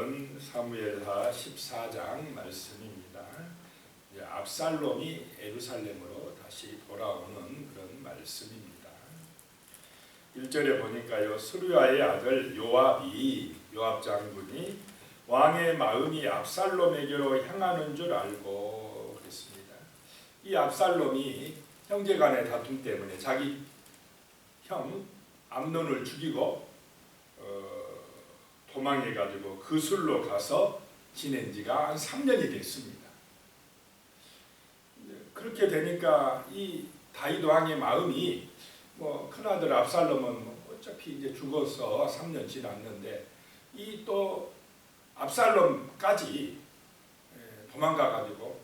말씀은 사무엘하 14장 말씀입니다. 압살롬이 예루살렘으로 다시 돌아오는 그런 말씀입니다. 1절에 보니까요, 스루야의 아들 요압 장군이 왕의 마음이 압살롬에게로 향하는 줄 알고 그랬습니다. 이 압살롬이 형제간의 다툼 때문에 자기 형 암논을 죽이고 도망해가지고 그술로 가서 지낸 지가 한 3년이 됐습니다. 그렇게 되니까 이 다윗 왕의 마음이 큰아들 압살롬은 어차피 이제 죽어서 3년 지났는데 이 또 압살롬까지 도망가가지고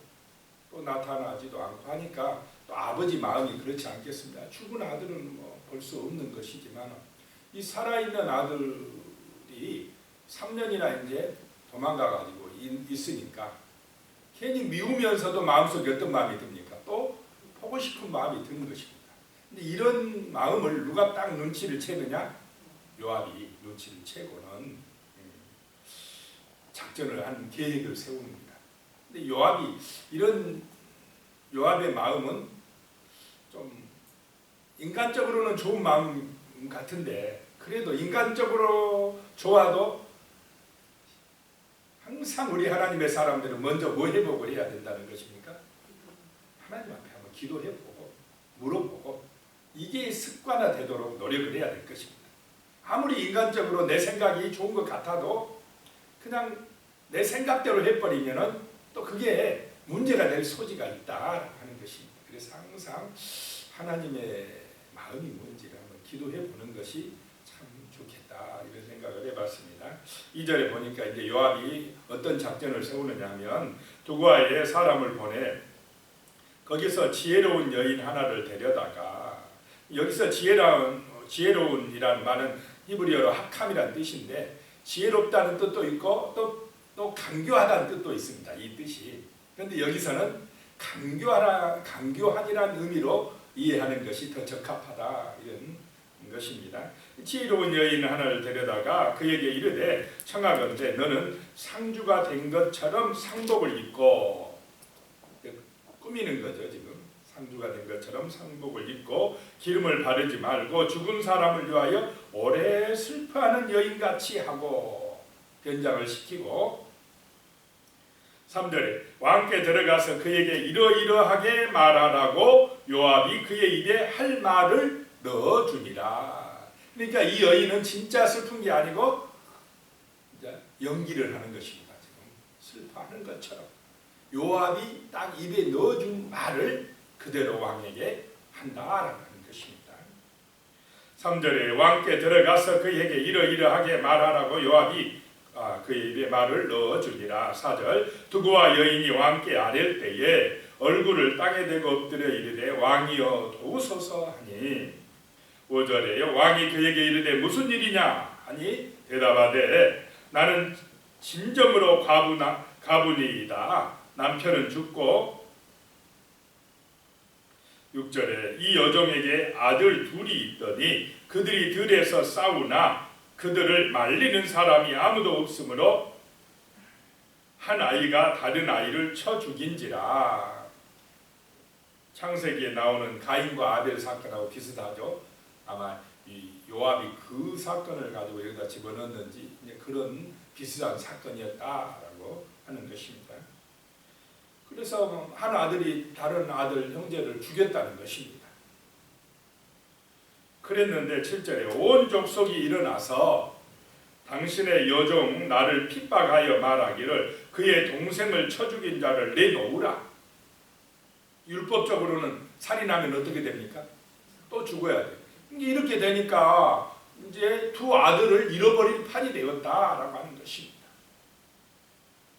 또 나타나지도 않고 하니까 또 아버지 마음이 그렇지 않겠습니다. 죽은 아들은 볼 수 없는 것이지만 이 살아있는 아들이 3년이나 이제 도망가가지고 있으니까 괜히 미우면서도 마음속에 어떤 마음이 듭니까? 또 보고 싶은 마음이 드는 것입니다. 근데 이런 마음을 누가 딱 눈치를 채느냐? 요압이 눈치를 채고는 작전을 한 계획을 세웁니다. 근데 요압의 마음은 좀 인간적으로는 좋은 마음 같은데 그래도 인간적으로 좋아도 항상 우리 하나님의 사람들은 먼저 뭐 해보고 해야 된다는 것입니까? 하나님 앞에 한번 기도해보고 물어보고 이게 습관화되도록 노력을 해야 될 것입니다. 아무리 인간적으로 내 생각이 좋은 것 같아도 그냥 내 생각대로 해버리면은 또 그게 문제가 될 소지가 있다 하는 것입니다. 그래서 항상 하나님의 마음이 뭔지를 한번 기도해보는 것이 참 좋겠다 이런 생각을 해봤습니다. 2절에 보니까 이제 요압이 어떤 작전을 세우느냐면 두고아에 사람을 보내 거기서 지혜로운 여인 하나를 데려다가 여기서 지혜로운이라는 말은 히브리어로 하캄이라는 뜻인데 지혜롭다는 뜻도 있고 또 강교하다는 뜻도 있습니다. 이 뜻이. 그런데 여기서는 강교한이라는 의미로 이해하는 것이 더 적합하다 이런 것입니다. 지혜로운 여인 하나를 데려다가 그에게 이르되 청하건대 너는 상주가 된 것처럼 상복을 입고 꾸미는 거죠. 지금 상주가 된 것처럼 상복을 입고 기름을 바르지 말고 죽은 사람을 위하여 오래 슬퍼하는 여인같이 하고 변장을 시키고 3절에 왕께 들어가서 그에게 이러이러하게 말하라고 요압이 그의 입에 할 말을 넣어주니라. 그러니까 이 여인은 진짜 슬픈 게 아니고 연기를 하는 것입니다. 지금 슬퍼하는 것처럼 요압이 딱 입에 넣어준 말을 그대로 왕에게 한다라는 것입니다. 3절에 왕께 들어가서 그에게 이러이러하게 말하라고 요압이 그의 입에 말을 넣어주니라. 4절 두고와 여인이 왕께 아랠 때에 얼굴을 땅에 대고 엎드려 이르되 왕이여 도우소서 하니 5절에 왕이 그에게 이르되 무슨 일이냐 하니 대답하되 나는 진정으로 가부니이다. 남편은 죽고 6절에 이 여종에게 아들 둘이 있더니 그들이 들에서 싸우나 그들을 말리는 사람이 아무도 없으므로 한 아이가 다른 아이를 쳐 죽인지라. 창세기에 나오는 가인과 아벨 사건하고 비슷하죠. 아마 이 요압이 그 사건을 가지고 여기다 집어넣는지 그런 비슷한 사건이었다라고 하는 것입니다. 그래서 한 아들이 다른 아들 형제를 죽였다는 것입니다. 그랬는데 7절에 온 족속이 일어나서 당신의 여종 나를 핍박하여 말하기를 그의 동생을 쳐 죽인 자를 내놓으라. 율법적으로는 살인하면 어떻게 됩니까? 또 죽어야 돼요. 이렇게 되니까 이제 두 아들을 잃어버릴 판이 되었다라고 하는 것입니다.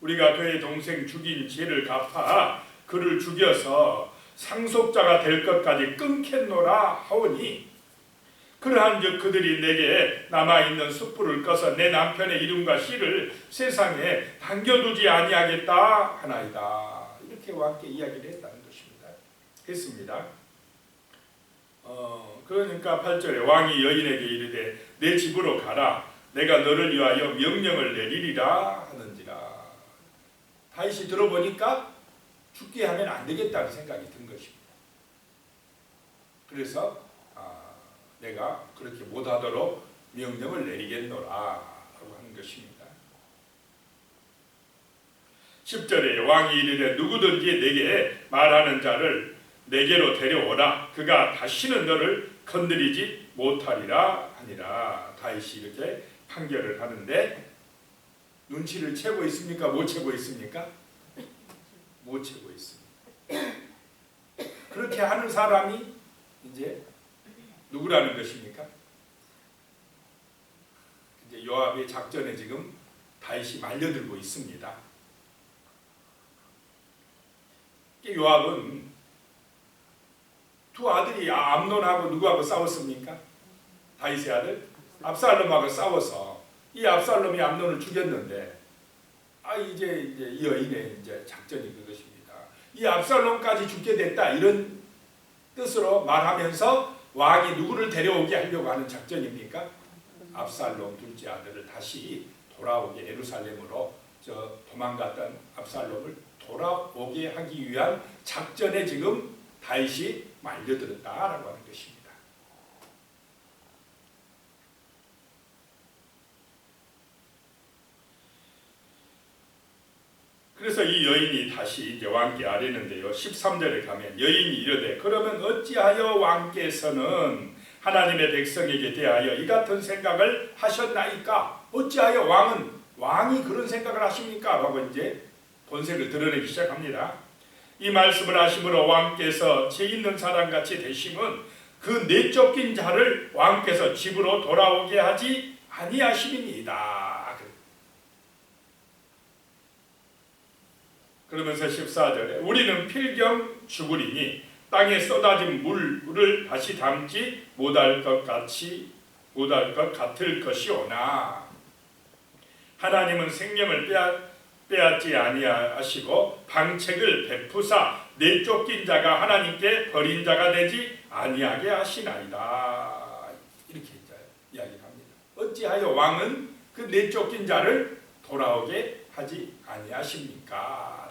우리가 그의 동생 죽인 죄를 갚아 그를 죽여서 상속자가 될 것까지 끊겠노라 하오니 그러한즉 그들이 내게 남아있는 숯불을 꺼서 내 남편의 이름과 씨를 세상에 당겨두지 아니하겠다 하나이다. 이렇게 왕께 이야기를 했다는 것입니다. 했습니다. 그러니까 8절에 왕이 여인에게 이르되 내 집으로 가라. 내가 너를 위하여 명령을 내리리라 하는지라. 다윗이 들어보니까 죽게 하면 안 되겠다는 생각이 든 것입니다. 그래서 내가 그렇게 못하도록 명령을 내리겠노라 라고 하는 것입니다. 10절에 왕이 이르되 누구든지 내게 말하는 자를 내게로 데려오라. 그가 다시는 너를 건드리지 못하리라 하니라. 다윗이 이렇게 판결을 하는데 눈치를 채고 있습니까? 못 채고 있습니까? 못 채고 있습니다. 그렇게 하는 사람이 이제 누구라는 것입니까? 이제 요압의 작전에 지금 다윗이 말려들고 있습니다. 요압은 두 아들이 암논하고 누구하고 싸웠습니까? 다윗의 아들 압살롬하고 싸워서 이 압살롬이 암논을 죽였는데 이제 이 여인의 이제 작전이 그것입니다. 이 압살롬까지 죽게 됐다 이런 뜻으로 말하면서 왕이 누구를 데려오게 하려고 하는 작전입니까? 압살롬 둘째 아들을 다시 돌아오게 예루살렘으로 도망갔던 압살롬을 돌아오게 하기 위한 작전에 지금 다윗이 말려들었다라고 하는 것입니다. 그래서 이 여인이 다시 이제 왕께 아뢰는데요. 13절에 가면 여인이 이르되 그러면 어찌하여 왕께서는 하나님의 백성에게 대하여 이 같은 생각을 하셨나이까? 어찌하여 왕이 그런 생각을 하십니까? 라고 이제 본색을 드러내기 시작합니다. 이 말씀을 하심으로 왕께서 죄 있는 사람같이 되심은 그 내쫓긴 자를 왕께서 집으로 돌아오게 하지 아니하심이니이다. 그러면서 14절에 우리는 필경 죽으리니 땅에 쏟아진 물을 다시 담지 못할 것 같을 것이오나 하나님은 생명을 빼앗지 아니하시고 방책을 베푸사 내쫓긴 자가 하나님께 버린 자가 되지 아니하게 하시나이다. 이렇게 이야기를 합니다. 어찌하여 왕은 그 내쫓긴 자를 돌아오게 하지 아니하십니까?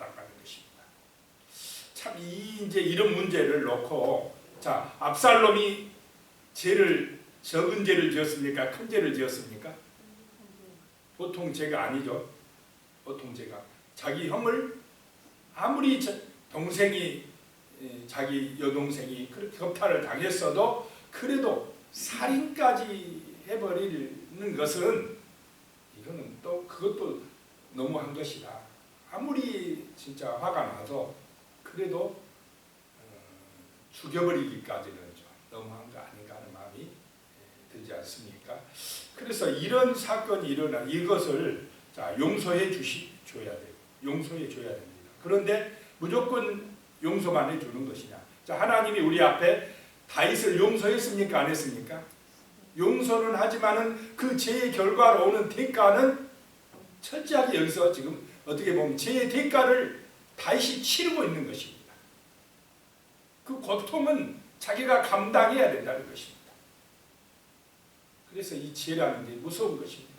참 이제 이런 문제를 놓고 압살롬이 적은 죄를 지었습니까? 큰 죄를 지었습니까? 보통 죄가 아니죠. 보통 죄가 자기 형을 아무리 동생이 자기 여동생이 그렇게 겁탈을 당했어도 그래도 살인까지 해버리는 것은 이거는 또 그것도 너무한 것이다. 아무리 진짜 화가 나도 그래도 죽여버리기까지는 좀 너무한 거 아닌가 하는 마음이 들지 않습니까? 그래서 이런 사건이 일어난 이것을 용서해 줘야 돼요. 용서해 줘야 됩니다. 그런데 무조건 용서만 해주는 것이냐? 하나님이 우리 앞에 다윗을 용서했습니까? 안 했습니까? 용서는 하지만은 그 죄의 결과로 오는 대가는 철저하게 여기서 지금 어떻게 보면 죄의 대가를 다윗이 치르고 있는 것입니다. 그 고통은 자기가 감당해야 된다는 것입니다. 그래서 이 죄라는 게 무서운 것입니다.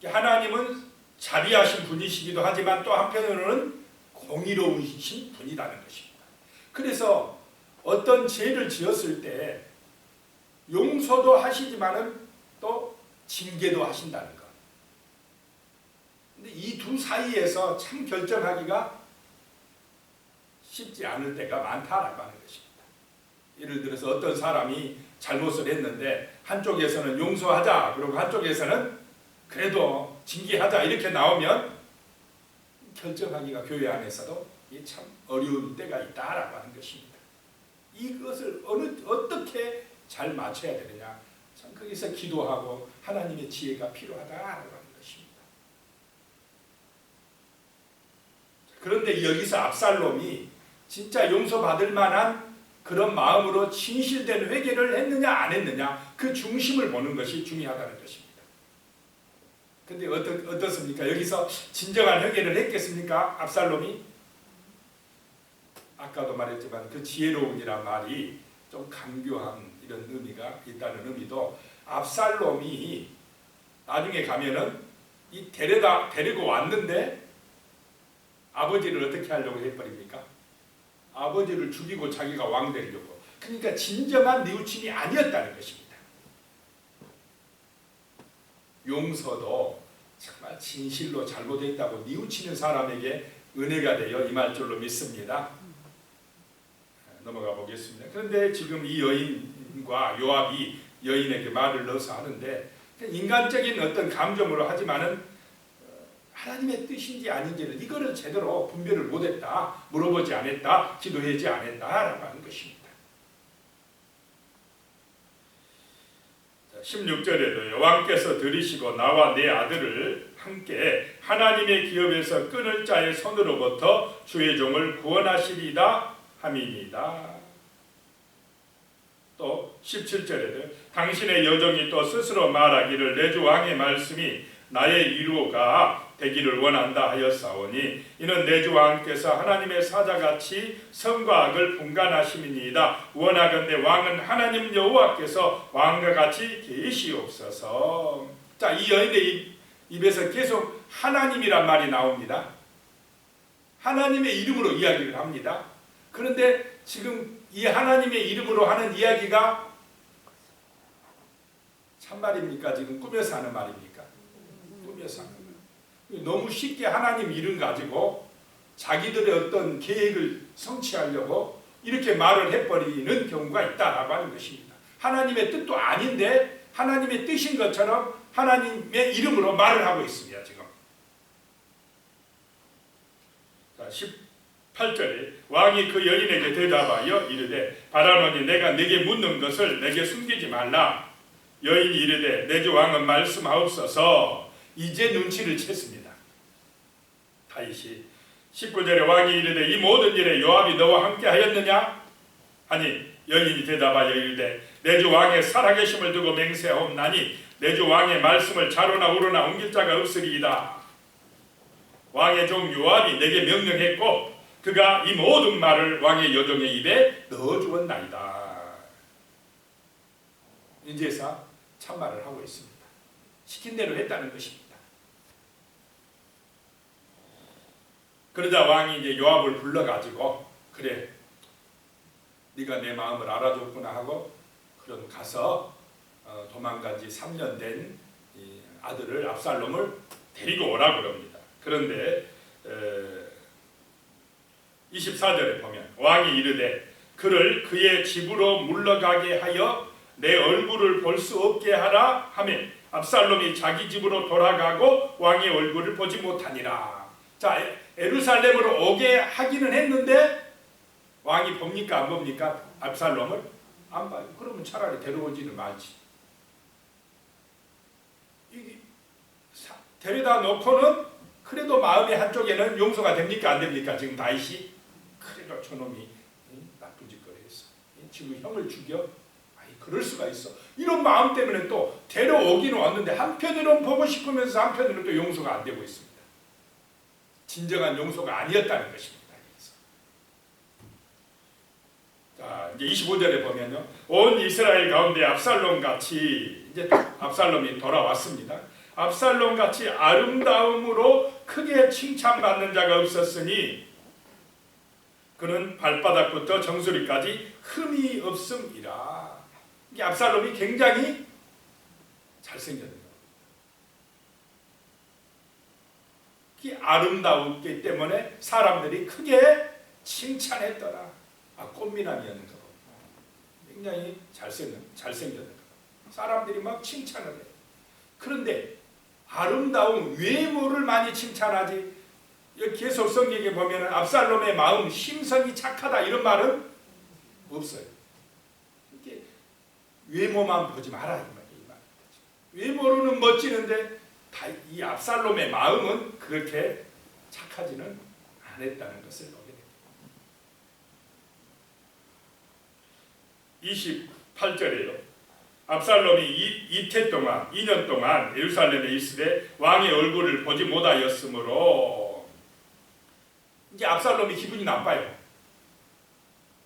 하나님은 자비하신 분이시기도 하지만 또 한편으로는 공의로우신 분이라는 것입니다. 그래서 어떤 죄를 지었을 때 용서도 하시지만은 또 징계도 하신다는 것. 근데 이 두 사이에서 참 결정하기가 쉽지 않을 때가 많다라고 하는 것입니다. 예를 들어서 어떤 사람이 잘못을 했는데 한쪽에서는 용서하자 그러고 한쪽에서는 그래도 징계하자 이렇게 나오면 결정하기가 교회 안에서도 참 어려운 때가 있다라고 하는 것입니다. 이것을 어떻게 잘 맞춰야 되느냐, 참 거기서 기도하고 하나님의 지혜가 필요하다라고 하는 것입니다. 그런데 여기서 압살롬이 진짜 용서받을 만한 그런 마음으로 진실된 회개를 했느냐 안 했느냐, 그 중심을 보는 것이 중요하다는 것입니다. 근데 어떻습니까? 여기서 진정한 회개를 했겠습니까? 압살롬이? 아까도 말했지만 그 지혜로운이란 말이 좀 강교한 이런 의미가 있다는 의미도 압살롬이 나중에 가면은 이 데리고 왔는데 아버지를 어떻게 하려고 해버립니까? 아버지를 죽이고 자기가 왕 되려고. 그러니까 진정한 뉘우침이 아니었다는 것입니다. 용서도 정말 진실로 잘못했다고 뉘우치는 사람에게 은혜가 되어 임할 줄로 믿습니다. 넘어가 보겠습니다. 그런데 지금 이 여인과 요압이 여인에게 말을 넣어서 하는데 인간적인 어떤 감정으로 하지만은 하나님의 뜻인지 아닌지를 이거를 제대로 분별을 못했다, 물어보지 않았다, 기도하지 않았다라고 하는 것입니다. 16절에도 여호와께서 들으시고 나와 내 아들을 함께 하나님의 기업에서 끊을 자의 손으로부터 주의 종을 구원하시리다 함이니이다. 또 17절에도 당신의 여종이 또 스스로 말하기를 내 주 왕의 말씀이 나의 이루어가 되기를 원한다 하였사오니 이는 내 주 왕께서 하나님의 사자같이 선과 악을 분간하심이니이다. 원하건대 왕은 하나님 여호와께서 왕과 같이 계시옵소서. 자, 이 여인의 입에서 계속 하나님이란 말이 나옵니다. 하나님의 이름으로 이야기를 합니다. 그런데 지금 이 하나님의 이름으로 하는 이야기가 참말입니까? 지금 꾸며서 하는 말입니까? 꾸며서 하는 말. 너무 쉽게 하나님 이름 가지고 자기들의 어떤 계획을 성취하려고 이렇게 말을 해버리는 경우가 있다라고 하는 것입니다. 하나님의 뜻도 아닌데 하나님의 뜻인 것처럼 하나님의 이름으로 말을 하고 있습니다. 지금 18절에 왕이 그 여인에게 대답하여 이르되 바라노니 내가 네게 묻는 것을 내게 숨기지 말라. 여인이 이르되 내 주 왕은 말씀하옵소서. 이제 눈치를 챘습니다. 다윗이 19절에 왕이 이르되 이 모든 일에 요압이 너와 함께 하였느냐? 아니 여인이 대답하여 이르되 내 주 왕의 살아계심을 두고 맹세하옵나니 내 주 왕의 말씀을 좌로나 우로나 옮길 자가 없으리이다. 왕의 종 요압이 내게 명령했고 그가 이 모든 말을 왕의 여종의 입에 넣어주었나이다. 이제서 참말을 하고 있습니다. 시킨 대로 했다는 것입니다. 그러자 왕이 이제 요압을 불러가지고 그래 네가 내 마음을 알아줬구나 하고 그럼 가서 도망간 지 3년 된 아들을 압살롬을 데리고 오라고 합니다. 그런데 24절에 보면 왕이 이르되 그를 그의 집으로 물러가게 하여 내 얼굴을 볼 수 없게 하라 하며 압살롬이 자기 집으로 돌아가고 왕의 얼굴을 보지 못하니라. 자, 예루살렘으로 오게 하기는 했는데 왕이 봅니까 안 봅니까? 압살롬을 안 봐요. 그러면 차라리 데려오지는 말지. 데려다 놓고는 그래도 마음의 한쪽에는 용서가 됩니까 안 됩니까? 지금 다윗이 그래도 저놈이 나쁜 짓거리 했어. 지금 형을 죽여? 아이 그럴 수가 있어. 이런 마음 때문에 또 데려오기는 왔는데 한편으로는 보고 싶으면서 한편으로는 또 용서가 안 되고 있습니다. 진정한 용서가 아니었다는 것입니다. 자, 이제 25절에 보면요. 온 이스라엘 가운데 압살롬 같이 이제 압살롬이 돌아왔습니다. 압살롬 같이 아름다움으로 크게 칭찬받는 자가 없었으니 그는 발바닥부터 정수리까지 흠이 없음이라. 이게 압살롬이 굉장히 잘생겼네요. 이 아름다웠기 때문에 사람들이 크게 칭찬했더라. 아, 꽃미남이었는가 봐. 굉장히 잘생겼는가 봐. 사람들이 막 칭찬을 해요. 그런데 아름다운 외모를 많이 칭찬하지. 여기 계속 성경에 보면 압살롬의 마음 심성이 착하다 이런 말은 없어요. 이렇게 외모만 보지 마라 이 말이에요. 외모로는 멋지는데 이 압살롬의 마음은 그렇게 착하지는 않았다는 것을 보게 됩니다. 28절에요. 압살롬이 이태 동안 2년 동안 예루살렘에 있으되 왕의 얼굴을 보지 못하였으므로 이제 압살롬이 기분이 나빠요.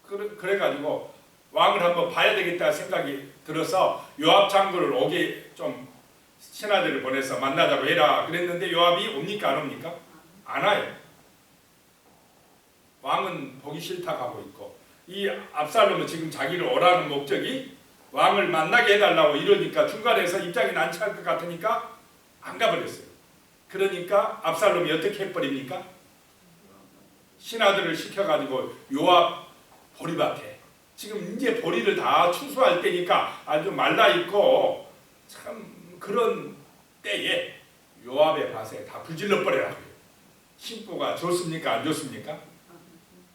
그래가지고 왕을 한번 봐야 되겠다 생각이 들어서 요압 장군을 오게 좀 신하들을 보내서 만나자고 해라 그랬는데 요압이 옵니까 안 옵니까? 안 와요. 왕은 보기 싫다고 하고 있고 이 압살롬은 지금 자기를 오라는 목적이 왕을 만나게 해달라고 이러니까 중간에서 입장이 난처할 것 같으니까 안 가버렸어요. 그러니까 압살롬이 어떻게 해버립니까? 신하들을 시켜가지고 요압 보리밭에 지금 이제 보리를 다 추수할 때니까 아주 말라있고 참 그런 때에 요압의 밭에 다 불질러 버려라고요. 심보가 좋습니까? 안 좋습니까?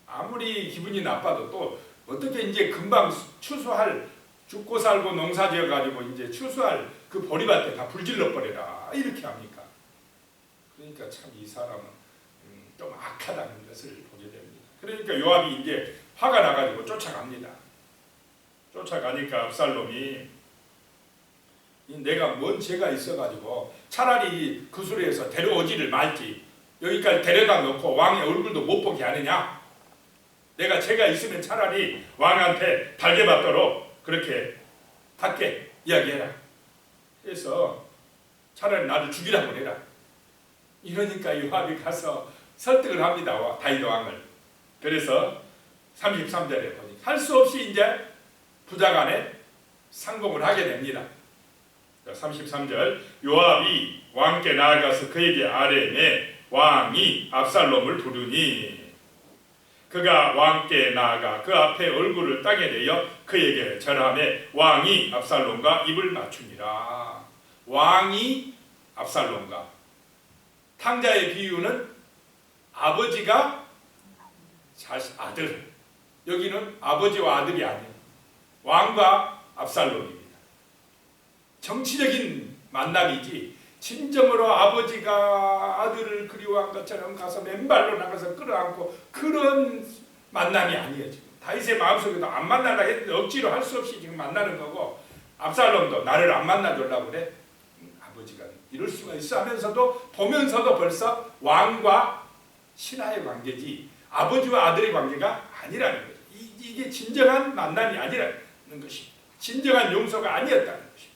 아무리 기분이 나빠도 또 어떻게 이제 금방 추수할 죽고 살고 농사 지어 가지고 이제 추수할 그 보리밭에 다 불질러 버려라 이렇게 합니까? 그러니까 참 이 사람은 좀 악하다는 것을 보게 됩니다. 그러니까 요압이 이제 화가 나가지고 쫓아갑니다. 쫓아가니까 압살롬이 내가 뭔 죄가 있어가지고 차라리 구술에서 데려오지를 말지 여기까지 데려다 놓고 왕의 얼굴도 못 보게 하느냐? 내가 죄가 있으면 차라리 왕한테 달게 받도록 그렇게 받게 이야기해라. 그래서 차라리 나를 죽이라고 해라. 이러니까 요압이 가서 설득을 합니다. 다윗 왕을. 그래서 33절에 보니 할 수 없이 이제 부자간에 상봉을 하게 됩니다. 33절 요압이 왕께 나아가서 그에게 아뢰매 왕이 압살롬을 부르니 그가 왕께 나아가 그 앞에 얼굴을 땅에 내어 그에게 절하매 왕이 압살롬과 입을 맞추니라. 왕이 압살롬과 탕자의 비유는 아버지가 아들 여기는 아버지와 아들이 아니에요. 왕과 압살롬입니다. 정치적인 만남이지 진정으로 아버지가 아들을 그리워한 것처럼 가서 맨발로 나가서 끌어안고 그런 만남이 아니에요. 지금 다윗의 마음속에도 안 만나려 했는데 억지로 할 수 없이 지금 만나는 거고 압살롬도 나를 안 만나주려고 그래. 아버지가 이럴 수가 있어 하면서도 보면서도 벌써 왕과 신하의 관계지 아버지와 아들의 관계가 아니라는 거죠. 이게 진정한 만남이 아니라는 것입니다. 진정한 용서가 아니었다는 것입니다.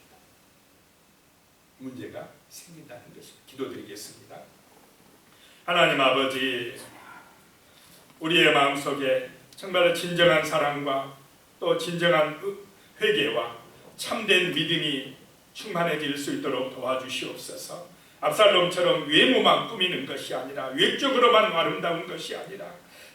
문제가 생긴다는 것입니다. 기도드리겠습니다. 하나님 아버지, 우리의 마음속에 정말 진정한 사랑과 또 진정한 회개와 참된 믿음이 충만해질 수 있도록 도와주시옵소서. 압살롬처럼 외모만 꾸미는 것이 아니라 외적으로만 아름다운 것이 아니라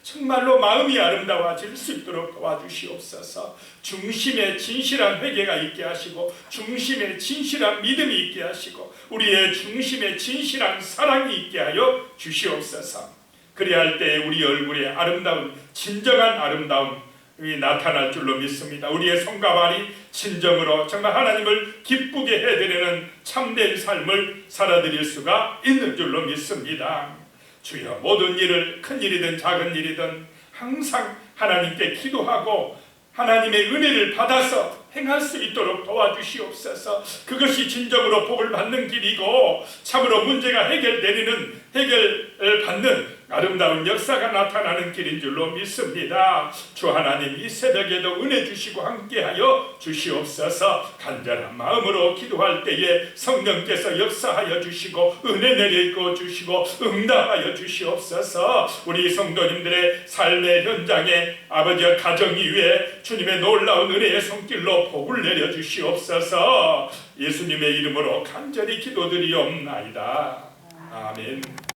정말로 마음이 아름다워질 수 있도록 도와주시옵소서. 중심에 진실한 회개가 있게 하시고 중심에 진실한 믿음이 있게 하시고 우리의 중심에 진실한 사랑이 있게 하여 주시옵소서. 그래야 할 때 우리 얼굴에 아름다운 진정한 아름다움이 나타날 줄로 믿습니다. 우리의 손과 발이 진정으로 정말 하나님을 기쁘게 해드리는 참된 삶을 살아드릴 수가 있는 줄로 믿습니다. 주여 모든 일을 큰 일이든 작은 일이든 항상 하나님께 기도하고 하나님의 은혜를 받아서 행할 수 있도록 도와주시옵소서. 그것이 진정으로 복을 받는 길이고 참으로 문제가 해결되는 해결을 받는 아름다운 역사가 나타나는 길인 줄로 믿습니다. 주 하나님 이 새벽에도 은혜 주시고 함께하여 주시옵소서. 간절한 마음으로 기도할 때에 성령께서 역사하여 주시고 은혜 내려 주시고 응답하여 주시옵소서. 우리 성도님들의 삶의 현장에 아버지와 가정 이외에 주님의 놀라운 은혜의 손길로 복을 내려 주시옵소서. 예수님의 이름으로 간절히 기도드리옵나이다. 아멘.